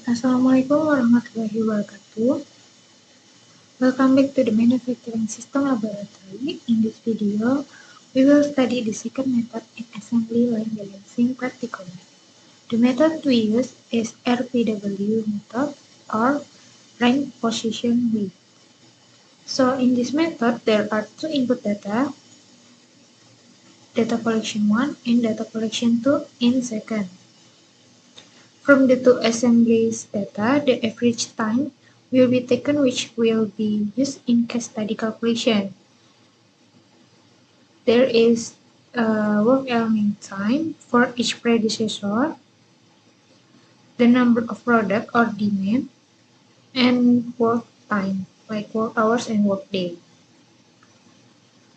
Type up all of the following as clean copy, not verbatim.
Assalamualaikum warahmatullahi wabarakatuh. Welcome back to the Manufacturing System Laboratory. In this video, we will study the second method in assembly line balancing practically. The method we use is RPW method or rank position weight. So in this method, there are two input data collection 1 and data collection 2 in second. From the two assemblies data, the average time will be taken, which will be used in case study calculation. There is a work element time for each predecessor, the number of product or demand, and work time, like work hours and work day.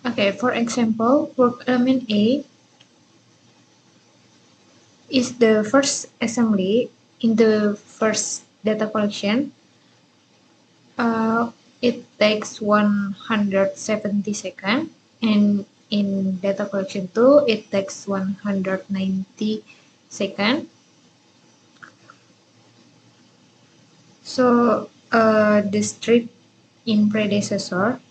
Okay, for example, work element A is the first assembly in the first data collection. It takes 170 seconds, and in data collection 2, it takes 190 seconds. So the strip in predecessor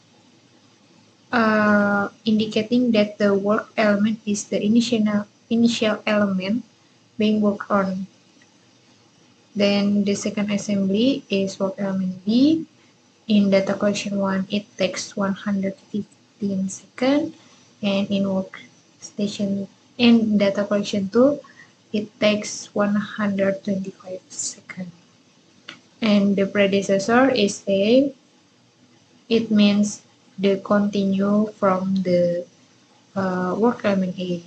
indicating that the work element is the initial element being worked on. Then the second assembly is work element B. In data collection 1, it takes 115 seconds, and in workstation in data collection 2, it takes 125 seconds. And the predecessor is A. It means the continue from the work element A.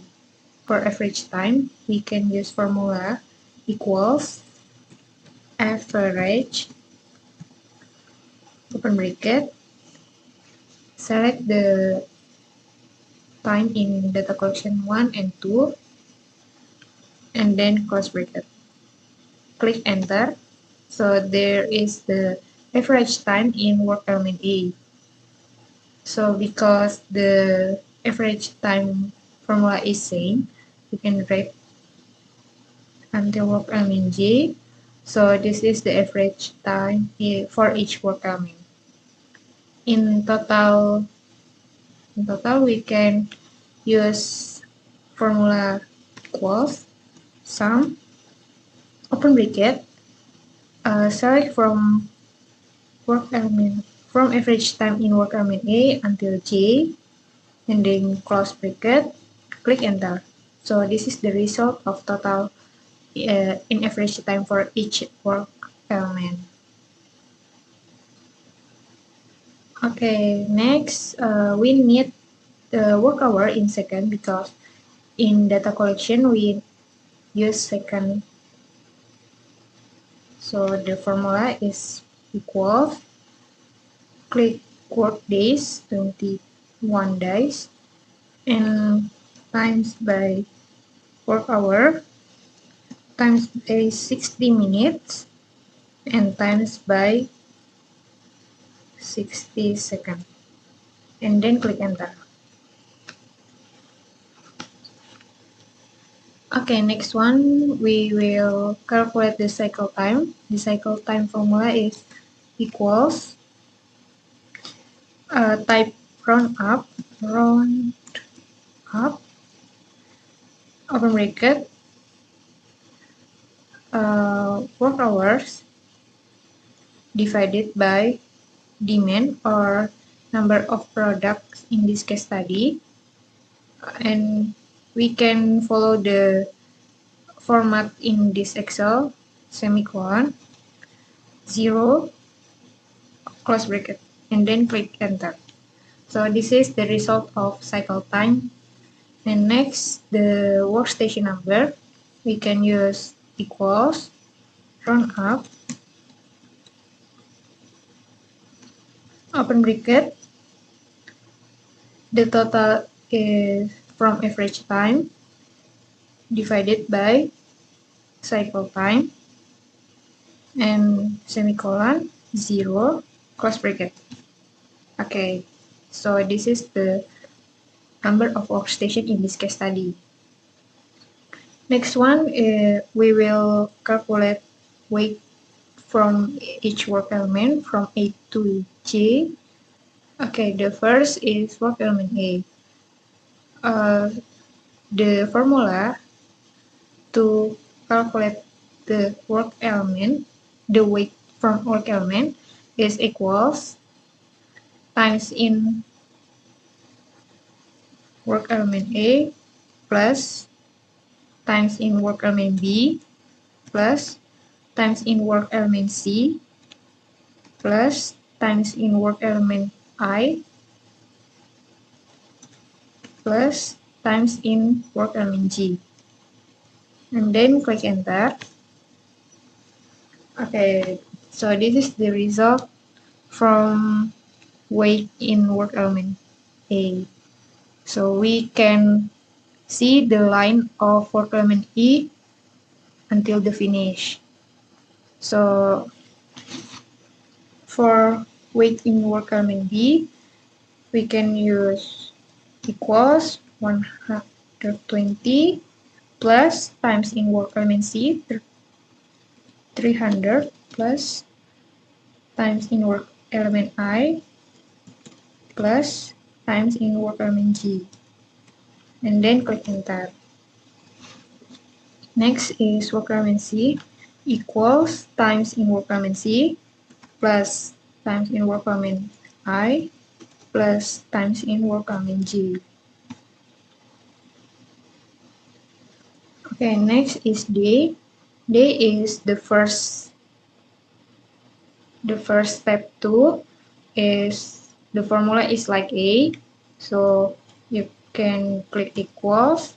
For average time, we can use formula equals average, open bracket, select the time in data collection 1 and 2, and then close bracket. Click enter. So there is the average time in work element A. So because the average time formula is same, we can write until work element J. So this is the average time for each work element. In total, we can use formula equals sum, open bracket, select from average time in work element A until J, and then close bracket, click enter. So this is the result of total in average time for each work element. Okay, next we need the work hour in second, because in data collection we use second. So the formula is equal, click work days, 21 days, and times by work hour, times by 60 minutes, and times by 60 seconds, and then click enter. Okay, next one, we will calculate the cycle time. The cycle time formula is equals type round up, open bracket, work hours divided by demand or number of products in this case study, and we can follow the format in this Excel, semicolon, 0, close bracket, and then click enter. So this is the result of cycle time. And next, the workstation number, we can use equals round up, open bracket, the total is from average time divided by cycle time, and semicolon, 0, close bracket. Okay, so this is the number of workstation in this case study. Next one, we will calculate weight from each work element from A to J. Okay, the first is work element A. The formula to calculate the work element, the weight from work element is equals times in work element A plus times in work element B plus times in work element C plus times in work element I plus times in work element G. And then click enter. Okay, so this is the result from weight in work element A. So we can see the line of work element E until the finish. So for weight in work element B, we can use equals 120 plus times in work element C 300 plus times in work element I plus times in work element G, and then click enter. Next is work element C equals times in work element C plus times in work element I plus times in work element G. Okay, next is D. D is the first step too. Is the formula is like A, so you can click equals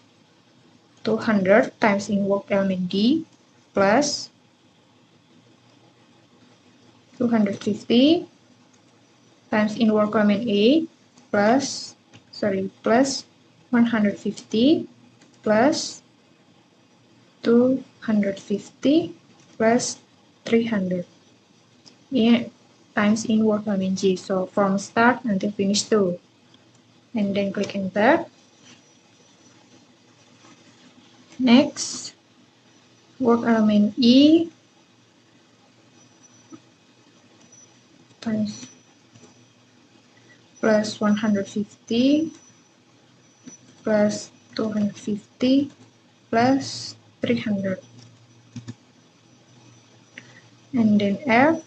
200 times in work element D plus 250 times in work element A plus 150 plus 250 plus 300 times in work element G. So from start until finish 2, and then click enter. Next, work element E times plus 150 plus 250 plus 300, and then F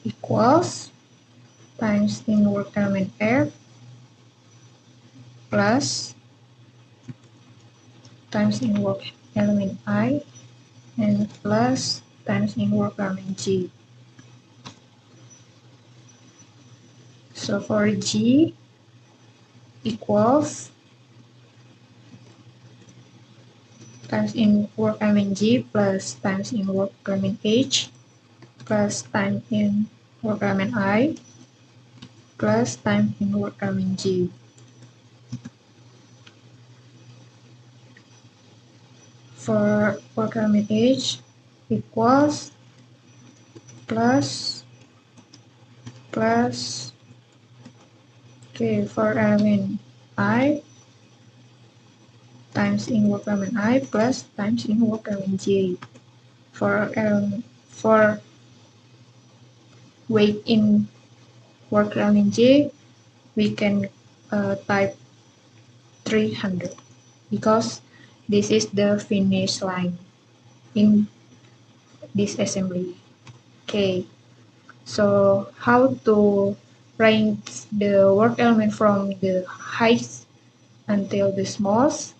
equals times in work element F plus times in work element I and plus times in work element G. So for G equals times in work element G plus times in work element H plus time in work element I plus time in work element G. For work element H equals plus okay, for element I times in work element I plus times in work element J. For weight in work element J, we can type 300 because this is the finish line in this assembly. Okay, so how to rank the work element from the highest until the smallest?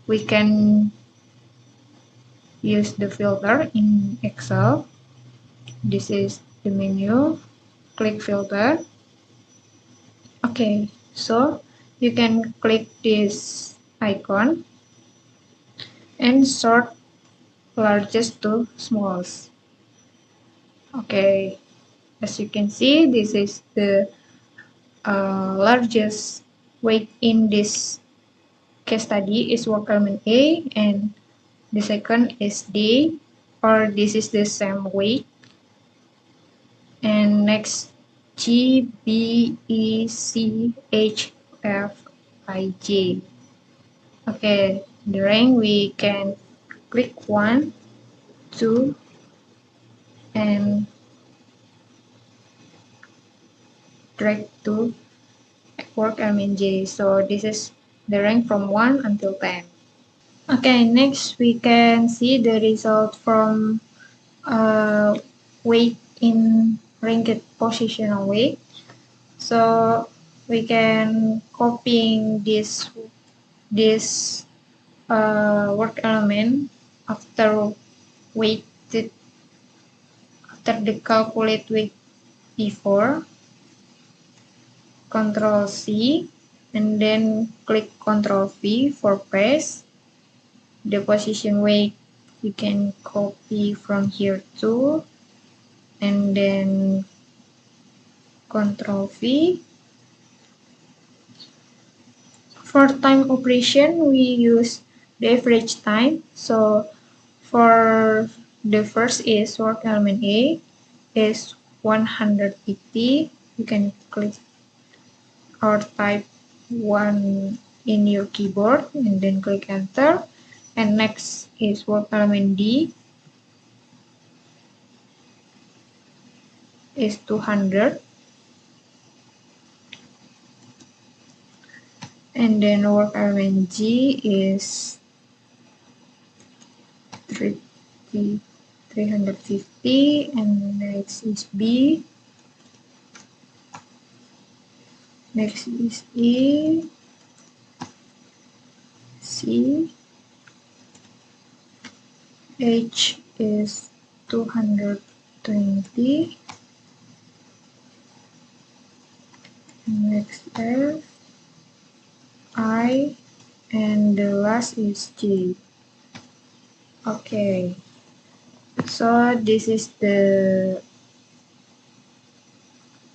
We can use the filter in Excel. This is the menu. Click filter. Okay, so you can click this icon and sort largest to smallest. Okay, as you can see, this is the largest weight in this case study is work element A, and the second is D, or this is the same weight. And next, G, B, E, C, H, F, I, J. Okay, the rank we can click 1, 2, and drag to work element J. So this is the rank from 1 until 10. Okay, next we can see the result from weight in ranked positional weight. So we can copying this work element after weighted after the calculate weight before. Control C and then click Control V for paste. The position weight we can copy from here too, and then Control V. For time operation, we use the average time. So for the first is work element A is 180. You can click or type 1 in your keyboard and then click enter. And next is work element D is 200. And then work element G is 350, and next is B, next is E, C, H is 220, and next F, I, and the last is J. Okay, so this is the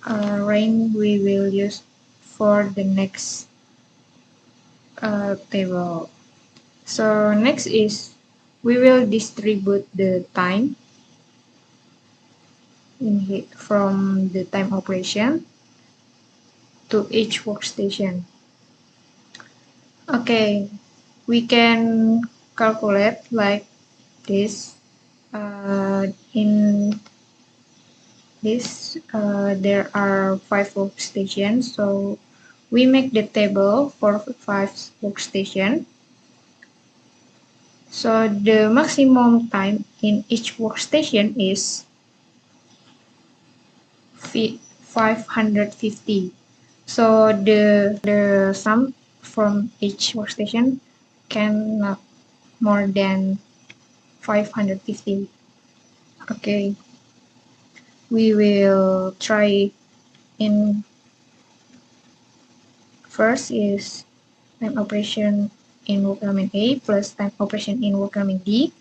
rank we will use for the next table. So next is we will distribute the time in here from the time operation to each workstation. Okay, we can calculate like this. In this, there are 5 workstations, so we make the table for 5 workstations. So the maximum time in each workstation is 550. So the sum from each workstation can more than 550. Okay, we will try in first is time operation in work element A plus time operation in work element D.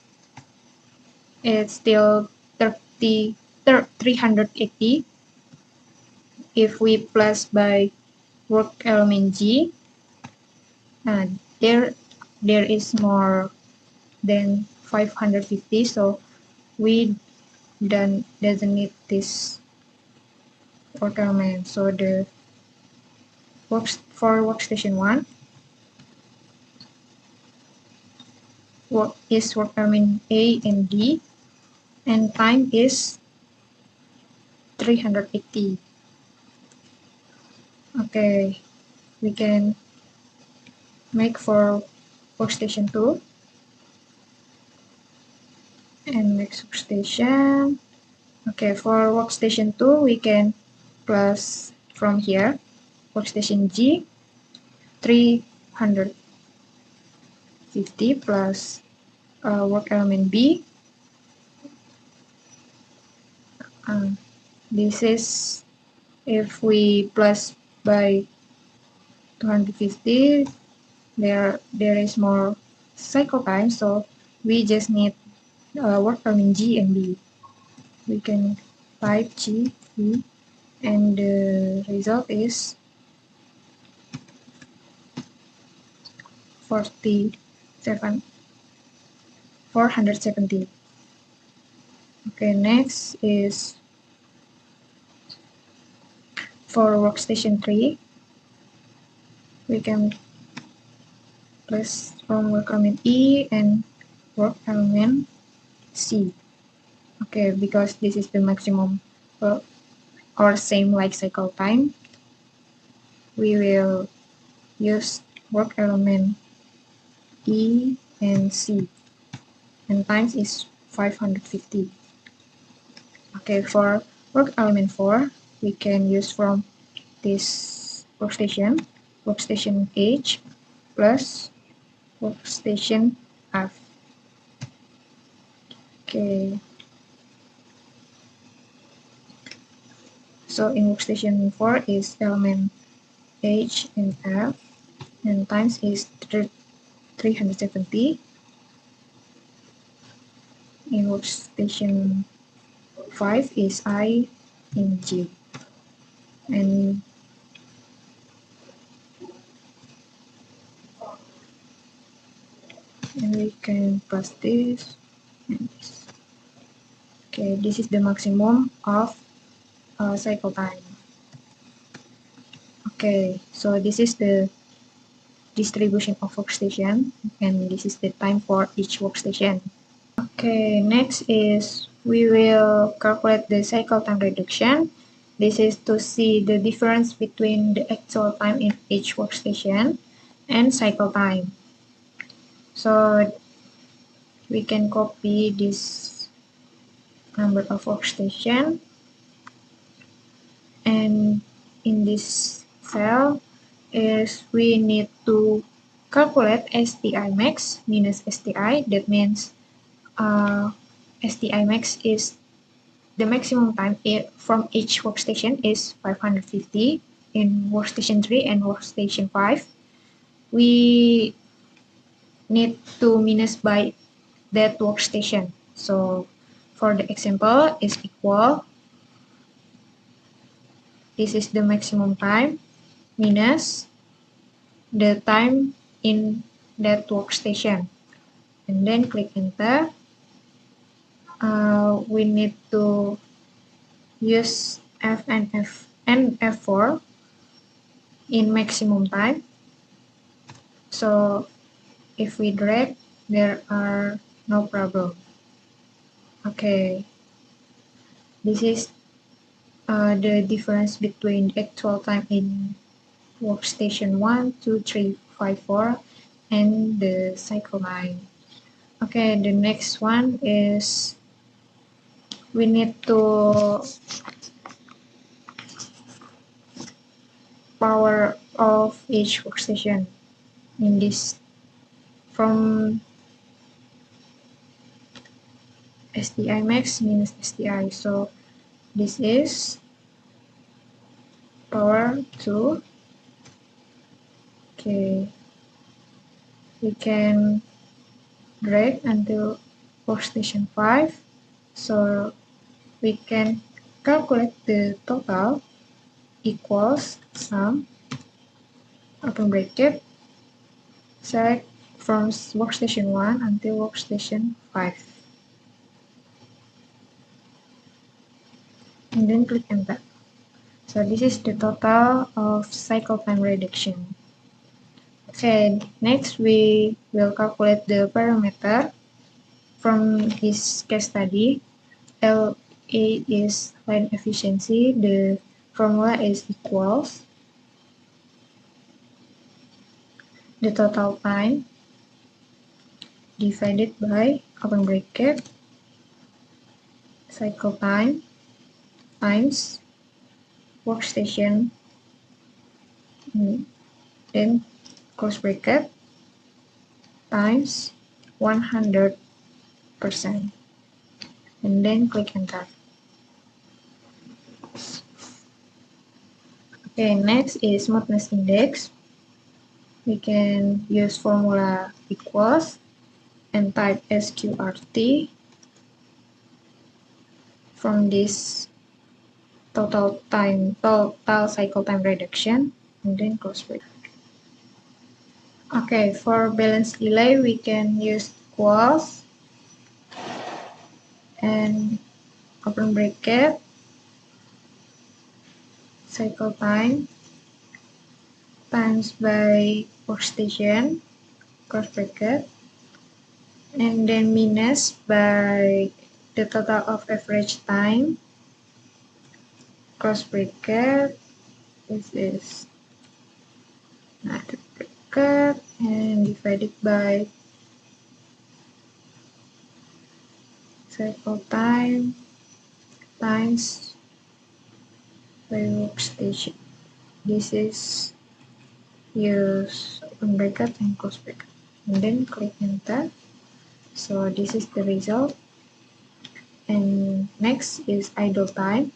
It's still 380. If we plus by work element G, there is more than 550, so we doesn't need this work element. So the for workstation 1 is work element A and D, and time is 380. Okay, we can make for workstation 2 and next workstation. Okay, for workstation 2 we can plus from here workstation G 350 plus work element B. This is if we plus by 250, there is more cycle time, so we just need work element G and B. We can type G, B, and the result is 470. Okay, next is for workstation 3. We can plus from work element E and work element C. Okay, because this is the maximum or same like cycle time, we will use work element E and C, and times is 550. Okay, for work element 4, we can use from this workstation H plus workstation F. Okay, so in workstation 4 is element H and F, and times is 370. In workstation 5 is I and J, and we can plus this and this. Okay, this is the maximum of cycle time. Okay, so this is the distribution of workstation, and this is the time for each workstation. Okay, next is we will calculate the cycle time reduction. This is to see the difference between the actual time in each workstation and cycle time. So we can copy this number of workstation, and in this cell is we need to calculate STI max minus STI. That means STI max is the maximum time from each workstation is 550 in workstation 3 and workstation 5. We need to minus by that workstation. So for the example is equal, this is the maximum time minus the time in that workstation, and then click enter. We need to use F and F4 in maximum time. So if we drag, there are no problem. Okay, this is the difference between actual time in workstation 1, 2, 3, 5, 4 and the cycle time. Okay, the next one is we need to power of each workstation in this from STI max minus STI. So this is power 2. Okay, we can drag until workstation 5, so we can calculate the total equals sum, open bracket, select from workstation 1 until workstation 5, and then click enter. So this is the total of cycle time reduction. Okay, next we will calculate the parameter from this case study. LA is line efficiency. The formula is equals the total time divided by open bracket cycle time times workstation, then close bracket times 100%, and then click enter. Okay, next is smoothness index. We can use formula equals and type SQRT from this total cycle time reduction, and then close bracket. Okay, for balance delay we can use equals and open bracket cycle time times by workstation, close bracket, and then minus by the total of average time, close bracket, this is another bracket, and divided by cycle time times by workstation. This is use open bracket and close bracket, and then click enter. So this is the result. And next is idle time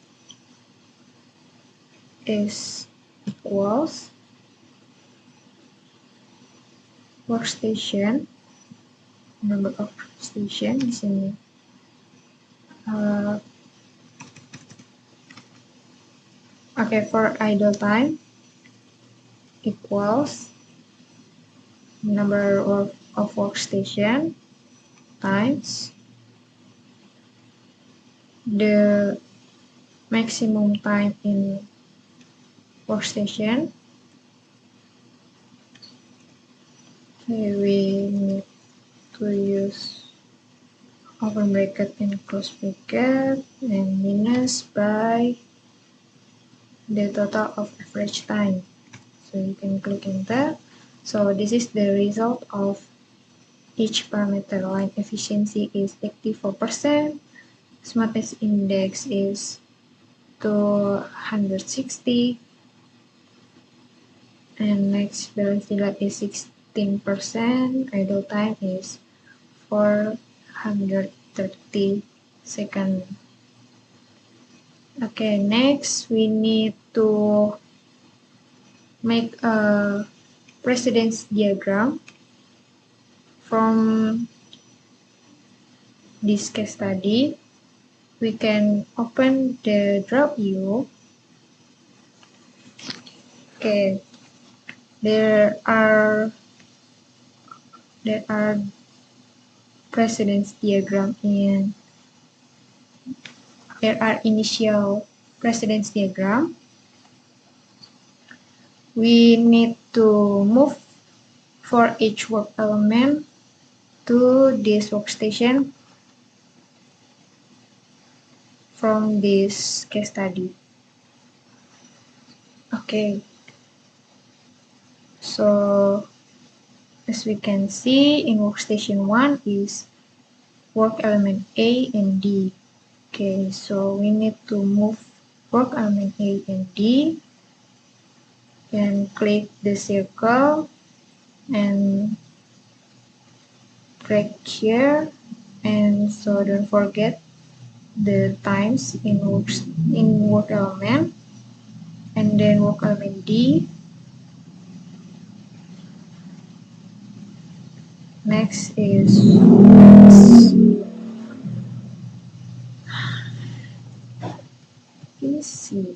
is equals workstation, number of station di sini. Okay, for idle time equals number of workstation times the maximum time in workstation. Okay, we need to use open bracket and close bracket and minus by the total of average time. So you can click enter. So this is the result of each parameter. Line efficiency is 84%, smartness index is 260, and next balance delay is 16%, idle time is 430 seconds. Okay, next we need to make a precedence diagram from this case study. We can open the drop view. Okay, there are precedence diagram in there are initial precedence diagram. We need to move for each work element to this workstation from this case study. Okay, so as we can see in workstation 1 is work element A and D. Okay, so we need to move work element A and D and click the circle and drag here, and so don't forget the times in work element, and then work element D. Next is PC.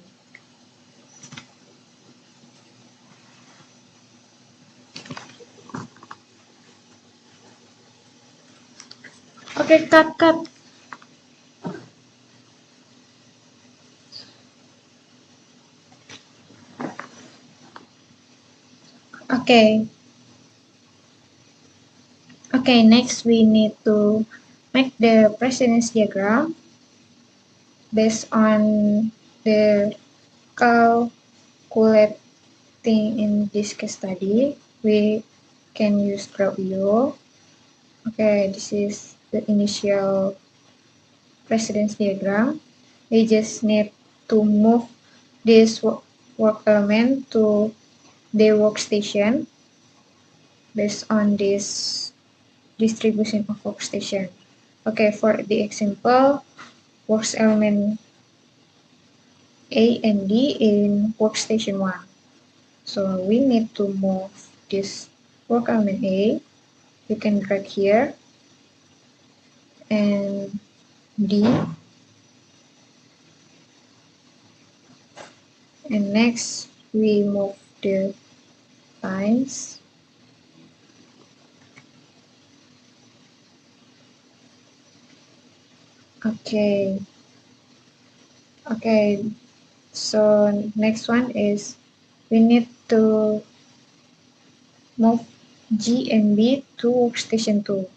Okay, cut. Okay. Okay, next we need to make the precedence diagram based on the calculating in this case study. We can use drop view. Okay, this is the initial precedence diagram. We just need to move this work element to the workstation based on this distribution of workstation. Okay, for the example, works element A and D in workstation 1. So we need to move this work element A. You can drag here, and D, and next we move the times. Okay, so next one is we need to move G and B to workstation 2.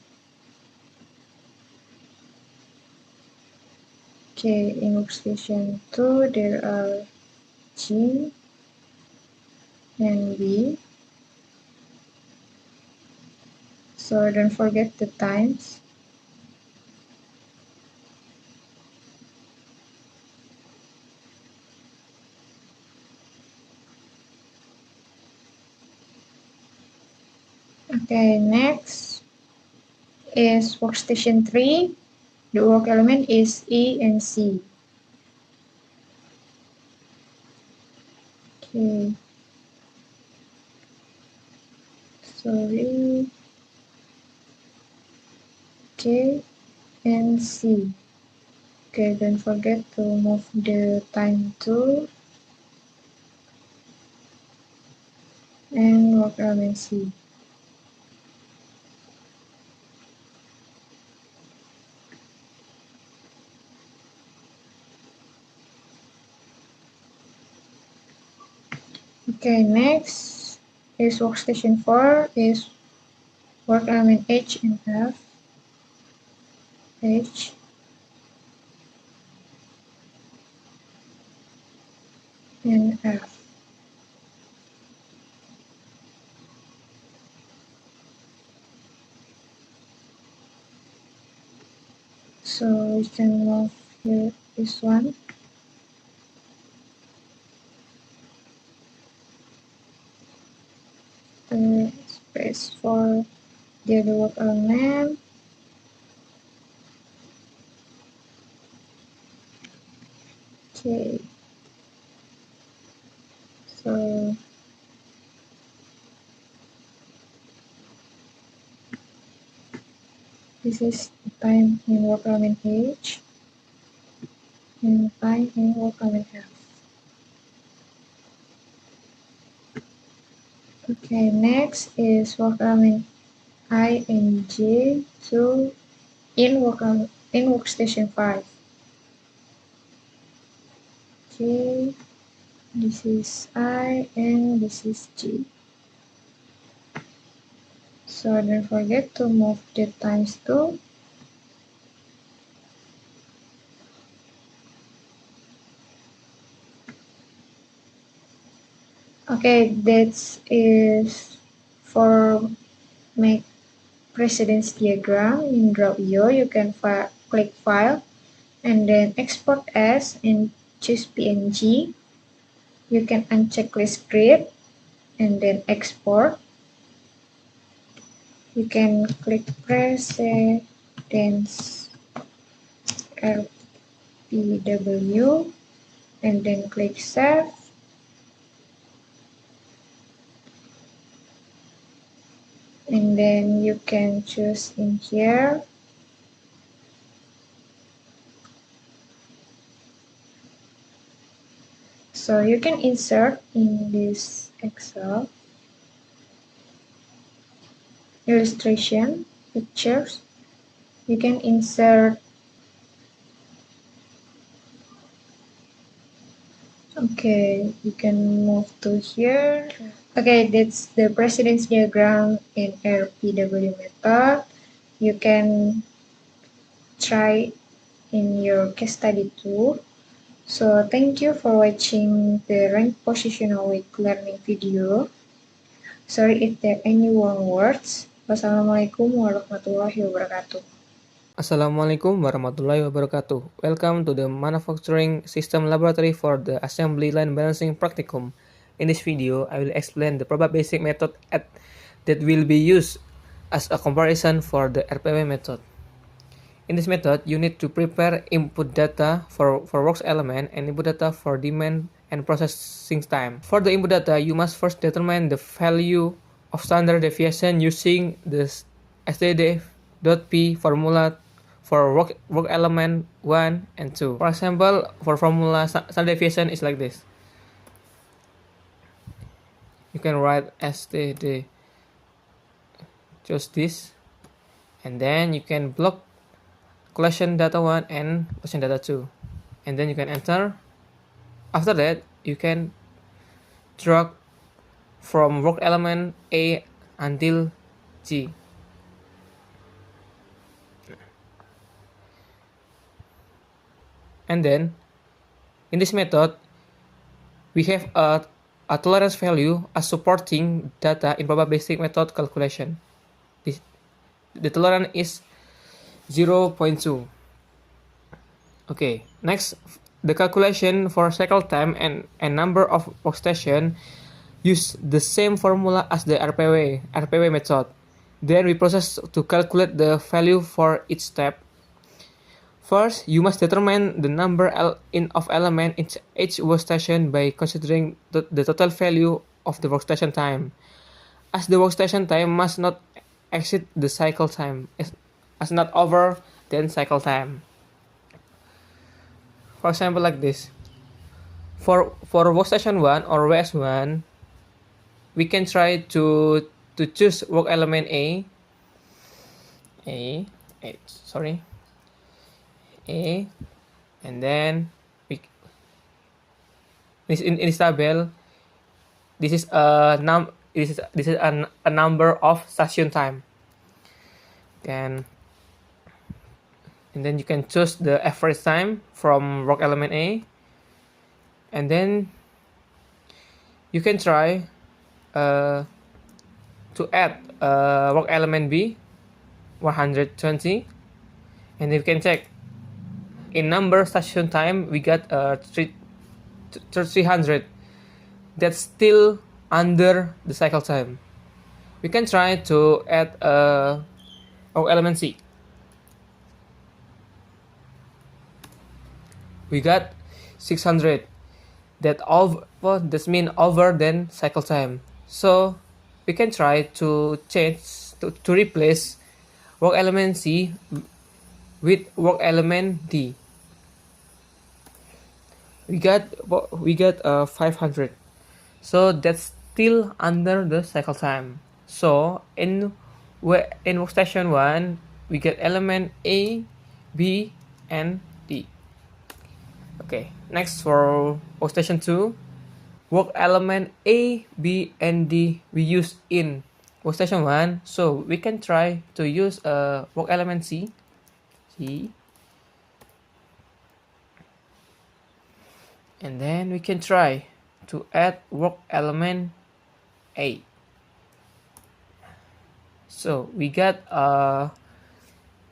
Okay, in workstation 2 there are G and B. So don't forget the times. Okay, next is workstation 3. The work element is E and C. Okay. Sorry. K and C. Okay, don't forget to move the time to and work element C. Okay, next is workstation 4 is work element H and F. H and F. So we can move here this one. The space for the other work element. Okay. So this is the time in work element H and time in work element F. Okay, next is work element I and J to in workstation 5. J, this is I and this is J. So don't forget to move the times to. Okay, that is for make precedence diagram in Draw.io. You can click File and then Export As and choose PNG. You can uncheck list grid and then export. You can click precedence RPW and then click Save. And then you can choose in here. So you can insert in this Excel illustration, pictures. You can insert. Okay, you can move to here. Okay, that's the precedence diagram in RPW method. You can try in your case study too. So thank you for watching the rank positional week learning video. Sorry if there are any wrong words. Wassalamualaikum warahmatullahi wabarakatuh. Assalamualaikum warahmatullahi wabarakatuh. Welcome to the Manufacturing System Laboratory for the Assembly Line Balancing Practicum. In this video, I will explain the proper basic method that will be used as a comparison for the RPW method. In this method, you need to prepare input data for works element and input data for demand and processing time. For the input data, you must first determine the value of standard deviation using the stdef.p formula for work element 1 and 2. For example, for formula standard deviation is like this. You can write std, choose this, and then you can block collection data 1 and collection data 2, and then you can enter. After that, you can drag from work element A until G. And then in this method, we have a tolerance value as supporting data in probabilistic method calculation. The tolerance is 0.2. Okay, next, the calculation for cycle time and number of workstation use the same formula as the RPW method. Then we process to calculate the value for each step. First, you must determine the number of elements in each workstation by considering the total value of the workstation time, as the workstation time must not exceed the cycle time, as not over than cycle time. For example, like this. For workstation 1 or WS1, we can try to choose work element A, and then in this table, this is a number of station time. And then you can choose the average time from work element A, and then you can try to add work element B 120, and you can check in number station time we got 300. That's still under the cycle time. We can try to add work element C. We got 600. That means over than cycle time. So we can try to change to replace work element C with work element D. We got 500. So that's still under the cycle time. So in workstation 1, we get element A, B, and D. Okay, next for workstation 2, work element A, B, and D we use in workstation 1. So we can try to use work element C. And then we can try to add work element A. So we got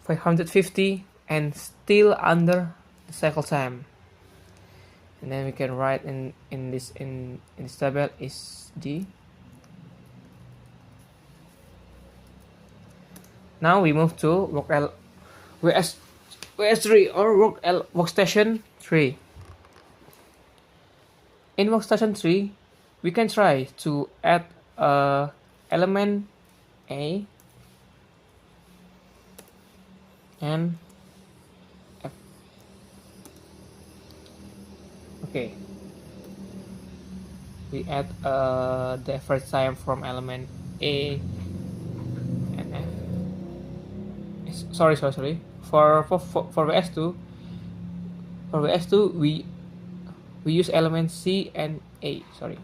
550 and still under the cycle time. And then we can write in this table is D. Now we move to WS3 or workstation 3. In workstation 3, we can try to add element A and F. Okay, we add the first time from element A and F. Sorry. For WS2, we use element C and A. Sorry.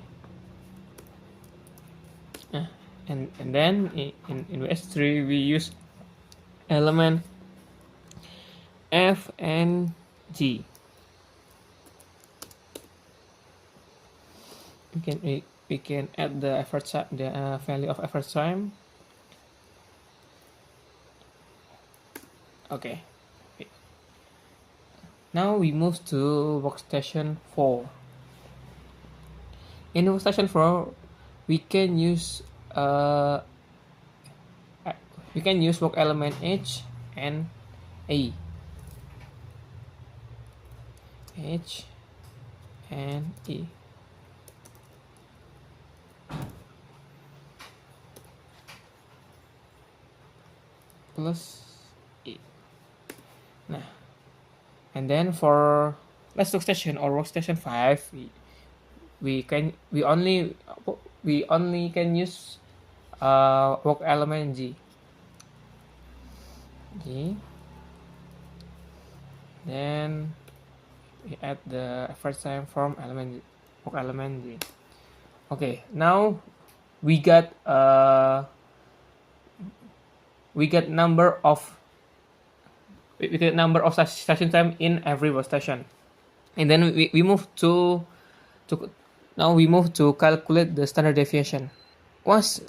And then in WS3 we use element F and G. We can add the value of effort time. Okay. Now we move to workstation 4. In workstation 4, we can use work element H and A. H and E. Plus E. Nah, and then for last workstation or workstation 5, we only can use work element G. Then we add the effort time from work element G. Okay, now we got number of station time in every workstation. And then we move to now we move to calculate the standard deviation. Once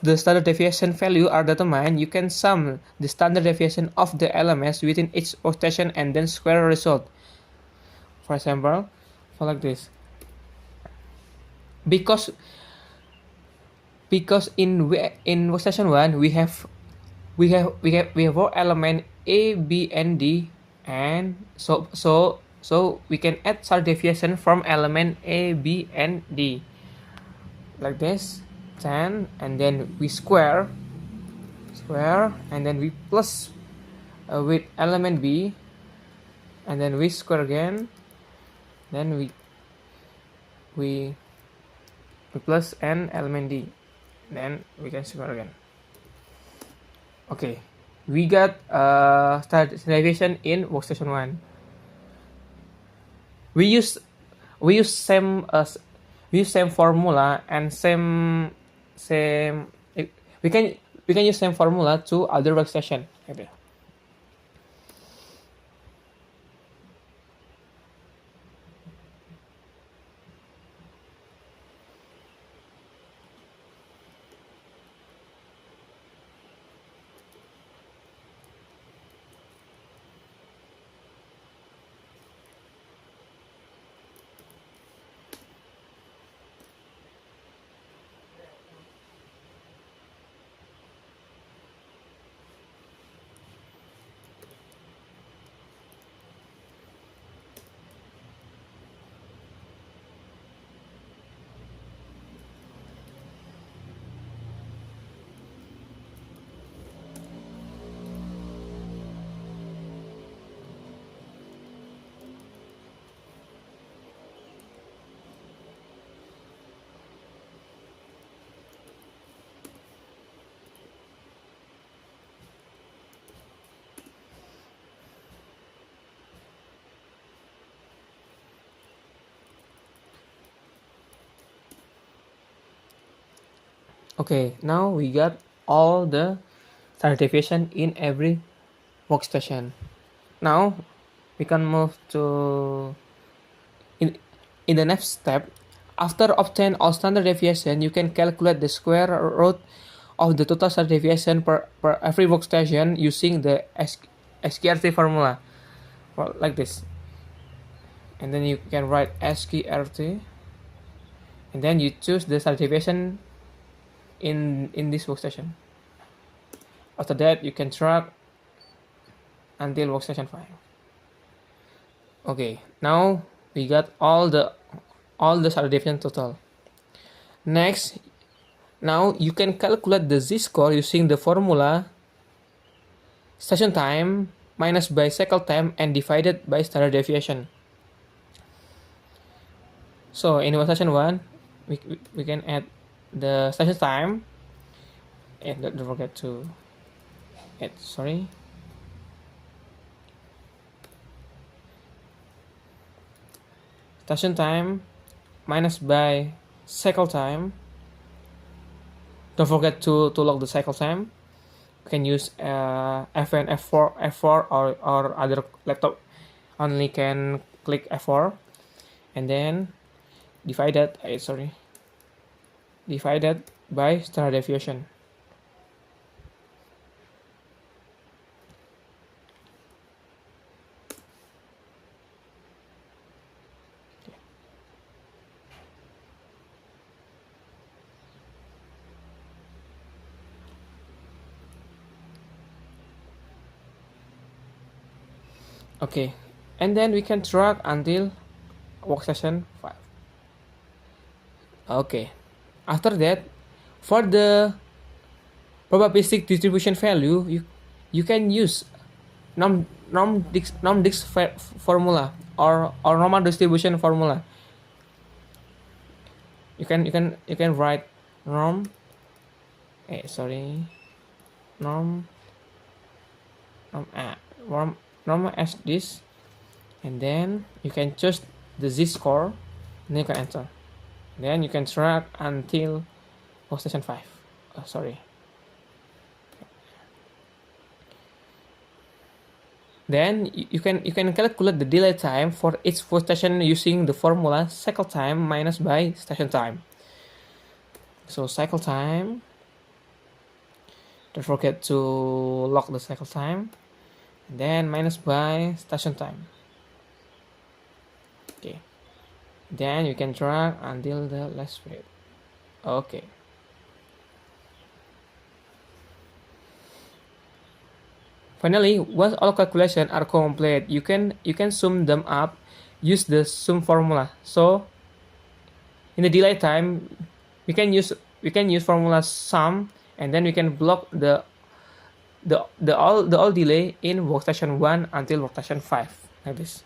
the standard deviation value are determined, you can sum the standard deviation of the elements within each workstation and then square the result. For example, for like this. Because in workstation 1 we have four element A, B, and D, and so we can add standard deviation from element A, B, and D like this 10, and then we square, and then we plus with element B, and then we square again, then we plus n element D, then we can square again. Okay, we got standard deviation in workstation 1. We use same formula and same we can use same formula to other workstation. Okay. Okay, now we got all the standard deviation in every workstation. Now we can move to in the next step. After obtain all standard deviation, you can calculate the square root of the total standard deviation per every workstation using the SQRT formula, like this. And then you can write SQRT, and then you choose the standard deviation in this workstation. After that, you can track until workstation 5. Okay, now we got all the standard deviation total. Next, now you can calculate the z-score using the formula station time minus by cycle time and divided by standard deviation. So in workstation 1, we can add the station time, and don't forget to add, station time minus by cycle time. Don't forget to log the cycle time. You can use Fn, F4 or other laptop only can click F4, and then divided by standard deviation. Okay, and then we can track until workstation 5. Okay, after that, for the probabilistic distribution value, you can use norm-Dix formula or normal distribution formula. You can write norm norm as this, and then you can choose the z-score, and then you can enter. Then you can track until workstation 5. Then you can calculate the delay time for each full station using the formula cycle time minus by station time. So cycle time, don't forget to lock the cycle time, and then minus by station time. Okay, then you can drag until the last period. Okay. Finally, once all calculations are complete, you can sum them up. Use the sum formula. So in the delay time, we can use formula sum, and then we can block the all delay in workstation 1 until workstation 5, like this.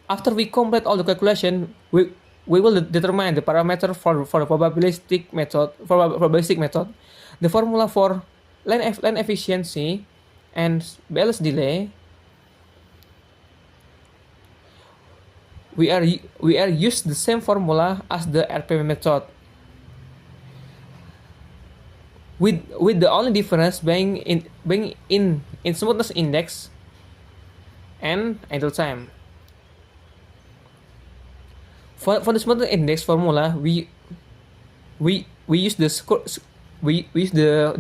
After we complete all the calculation, we will determine the parameter for the probabilistic method. The formula for line efficiency and balance delay, we are use the same formula as the RPM method, with the only difference being in smoothness index and idle time. For the smoothness index formula, we use the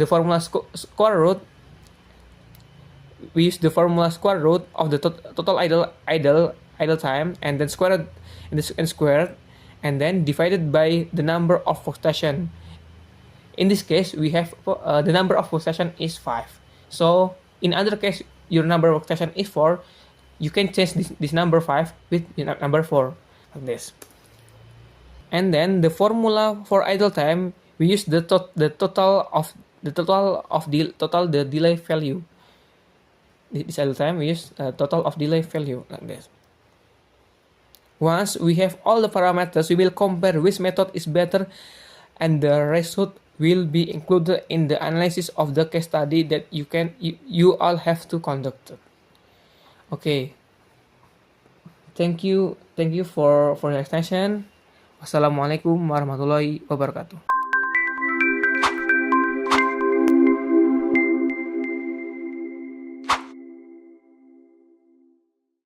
formula square root. We use the formula square root of the total idle time, and then squared and then divided by the number of workstation. In this case, we have the number of workstation is 5. So in other case, your number of workstation is 4. You can change this number 5 with number 4, like this. And then the formula for idle time, we use the total of the delay value. This idle time, we use total of delay value, like this. Once we have all the parameters, we will compare which method is better, and the result will be included in the analysis of the case study that you all have to conduct. Okay. Thank you for your attention. Wassalamualaikum warahmatullahi wabarakatuh.